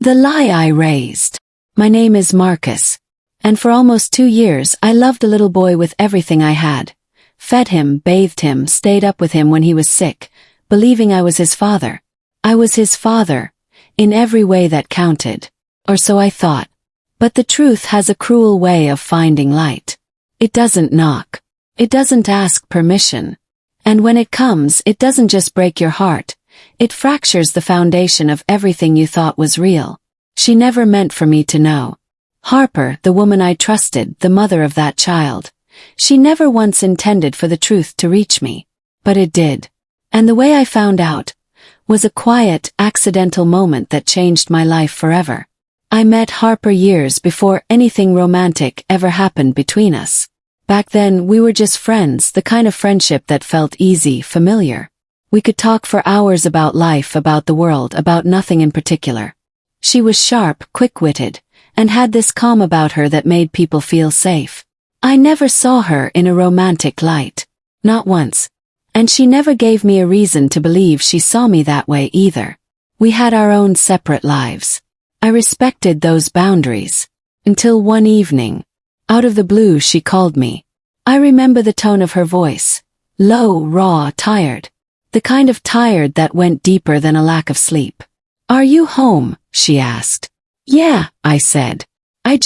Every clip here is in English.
The lie I raised. My name is Marcus. And for almost 2 years I loved the little boy with everything I had. Fed him, bathed him, stayed up with him when he was sick, believing I was his father. I was his father, in every way that counted. Or so I thought. But the truth has a cruel way of finding light. It doesn't knock. It doesn't ask permission. And when it comes, it doesn't just break your heart. It fractures the foundation of everything you thought was real. She never meant for me to know. Harper, the woman I trusted, the mother of that child. She never once intended for the truth to reach me. But it did. And the way I found out was a quiet, accidental moment that changed my life forever. I met Harper years before anything romantic ever happened between us. Back then, we were just friends, the kind of friendship that felt easy, familiar. We could talk for hours about life, about the world, about nothing in particular. She was sharp, quick-witted, and had this calm about her that made people feel safe. I never saw her in a romantic light. Not once. And she never gave me a reason to believe she saw me that way either. We had our own separate lives. I respected those boundaries. Until one evening. Out of the blue she called me. I remember the tone of her voice. Low, raw, tired. The kind of tired that went deeper than a lack of sleep. "Are you home?" she asked. "Yeah," I said. I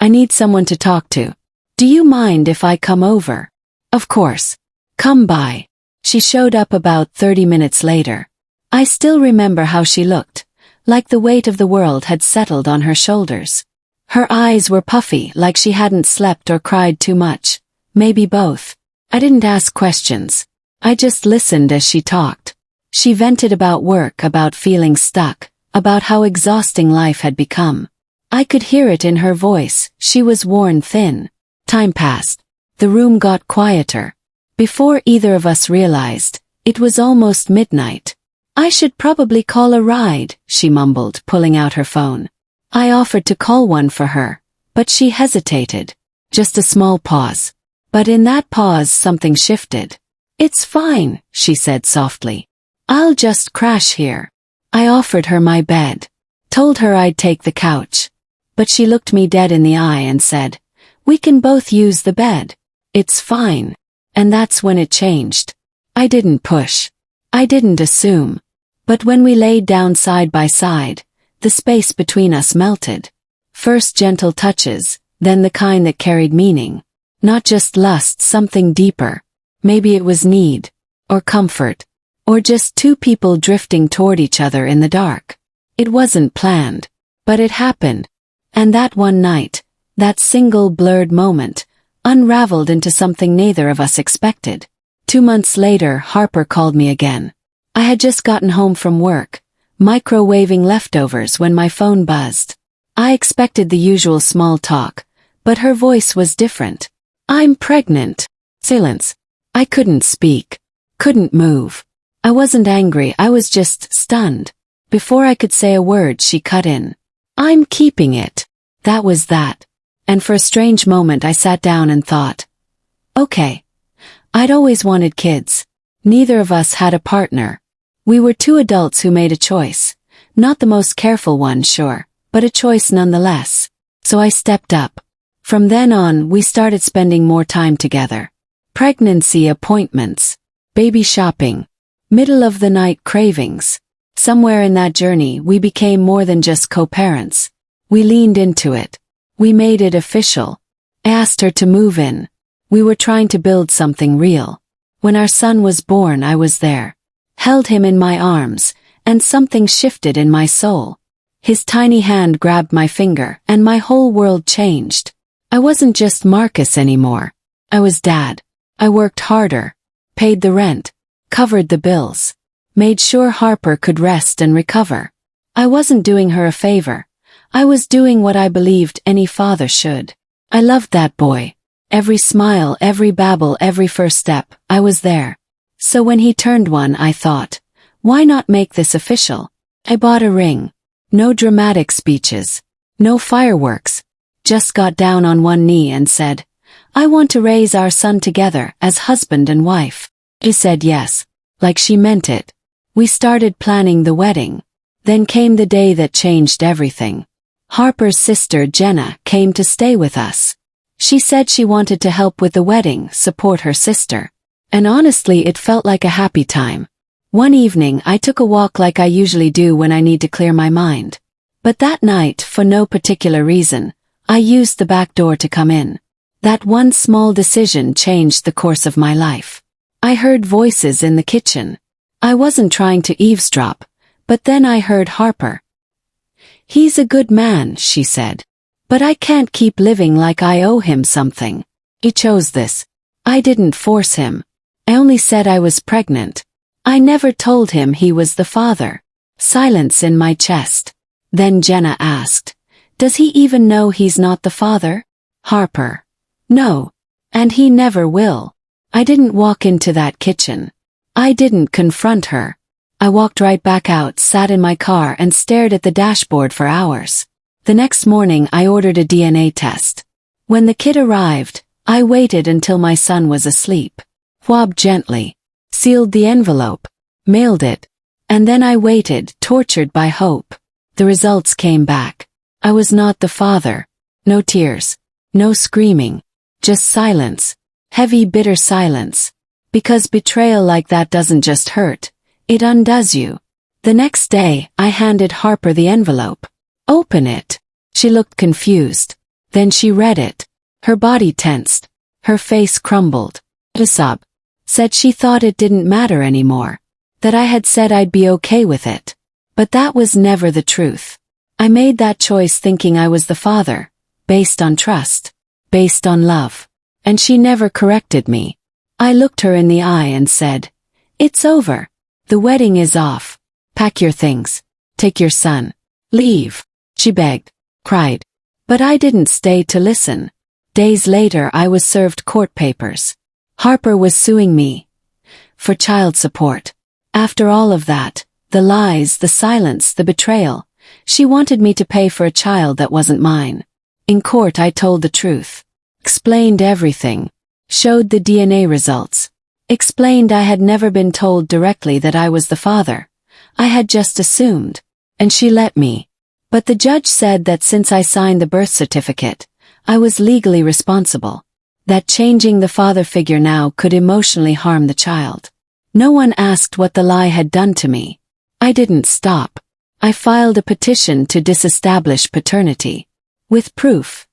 need someone to talk to. "Do you mind if I come over?" "Of course. Come by." She showed up about 30 minutes later. I still remember how she looked, like the weight of the world had settled on her shoulders. Her eyes were puffy, like she hadn't slept or cried too much. Maybe both. I didn't ask questions. I just listened as she talked. She vented about work, about feeling stuck, about how exhausting life had become. I could hear it in her voice. She was worn thin. Time passed. The room got quieter. Before either of us realized, it was almost midnight. "I should probably call a ride," she mumbled, pulling out her phone. I offered to call one for her, but she hesitated. Just a small pause. But in that pause something shifted. "It's fine," she said softly. "I'll just crash here." I offered her my bed. Told her I'd take the couch. But she looked me dead in the eye and said, "We can both use the bed. It's fine." And that's when it changed. I didn't push. I didn't assume. But when we laid down side by side, the space between us melted. First gentle touches, then the kind that carried meaning. Not just lust, something deeper. Maybe it was need. Or comfort. Or just two people drifting toward each other in the dark. It wasn't planned. But it happened. And that one night, that single blurred moment, unraveled into something neither of us expected. 2 months later, Harper called me again. I had just gotten home from work, microwaving leftovers when my phone buzzed. I expected the usual small talk, but her voice was different. "I'm pregnant." Silence. I couldn't speak. Couldn't move. I wasn't angry, I was just stunned. Before I could say a word, she cut in. "I'm keeping it." That was that. And for a strange moment I sat down and thought. Okay. I'd always wanted kids. Neither of us had a partner. We were two adults who made a choice. Not the most careful one, sure, but a choice nonetheless. So I stepped up. From then on, we started spending more time together. Pregnancy appointments. Baby shopping. Middle of the night cravings. Somewhere in that journey, we became more than just co-parents. We leaned into it. We made it official. I asked her to move in. We were trying to build something real. When our son was born, I was there. Held him in my arms, and something shifted in my soul. His tiny hand grabbed my finger, and my whole world changed. I wasn't just Marcus anymore. I was Dad. I worked harder. Paid the rent. Covered the bills. Made sure Harper could rest and recover. I wasn't doing her a favor. I was doing what I believed any father should. I loved that boy. Every smile, every babble, every first step, I was there. So when he turned 1, I thought, why not make this official? I bought a ring. No dramatic speeches. No fireworks. Just got down on one knee and said, "I want to raise our son together as husband and wife." She said yes, like she meant it. We started planning the wedding. Then came the day that changed everything. Harper's sister Jenna came to stay with us. She said she wanted to help with the wedding, support her sister. And honestly, it felt like a happy time. One evening I took a walk like I usually do when I need to clear my mind. But that night, for no particular reason, I used the back door to come in. That one small decision changed the course of my life. I heard voices in the kitchen. I wasn't trying to eavesdrop, but then I heard Harper. "He's a good man," she said. "But I can't keep living like I owe him something. He chose this. I didn't force him. I only said I was pregnant. I never told him he was the father." Silence in my chest. Then Jenna asked, "Does he even know he's not the father?" Harper: "No. And he never will." I didn't walk into that kitchen. I didn't confront her. I walked right back out, sat in my car and stared at the dashboard for hours. The next morning I ordered a DNA test. When the kit arrived, I waited until my son was asleep. Swabbed gently. Sealed the envelope. Mailed it. And then I waited, tortured by hope. The results came back. I was not the father. No tears. No screaming. Just silence. Heavy, bitter silence. Because betrayal like that doesn't just hurt. It undoes you. The next day, I handed Harper the envelope. "Open it." She looked confused. Then she read it. Her body tensed. Her face crumbled. A sob. Said she thought it didn't matter anymore. That I had said I'd be okay with it. But that was never the truth. I made that choice thinking I was the father. Based on trust. Based on love. And she never corrected me. I looked her in the eye and said, "It's over. The wedding is off. Pack your things. Take your son. Leave." She begged. Cried. But I didn't stay to listen. Days later I was served court papers. Harper was suing me. For child support. After all of that, the lies, the silence, the betrayal, she wanted me to pay for a child that wasn't mine. In court I told the truth. Explained everything. Showed the DNA results. Explained I had never been told directly that I was the father. I had just assumed. And she let me. But the judge said that since I signed the birth certificate, I was legally responsible. That changing the father figure now could emotionally harm the child. No one asked what the lie had done to me. I didn't stop. I filed a petition to disestablish paternity. With proof.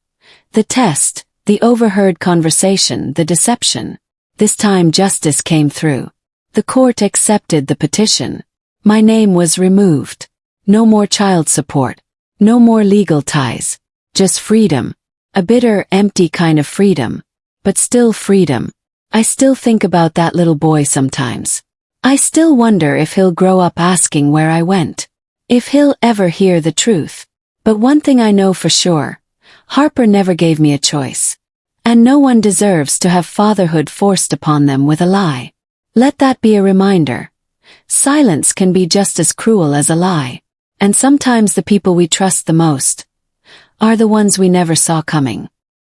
The test, the overheard conversation, the deception. This time justice came through. The court accepted the petition. My name was removed. No more child support. No more legal ties. Just freedom. A bitter, empty kind of freedom. But still freedom. I still think about that little boy sometimes. I still wonder if he'll grow up asking where I went. If he'll ever hear the truth. But one thing I know for sure. Harper never gave me a choice. And no one deserves to have fatherhood forced upon them with a lie. Let that be a reminder. Silence can be just as cruel as a lie. And sometimes the people we trust the most are the ones we never saw coming.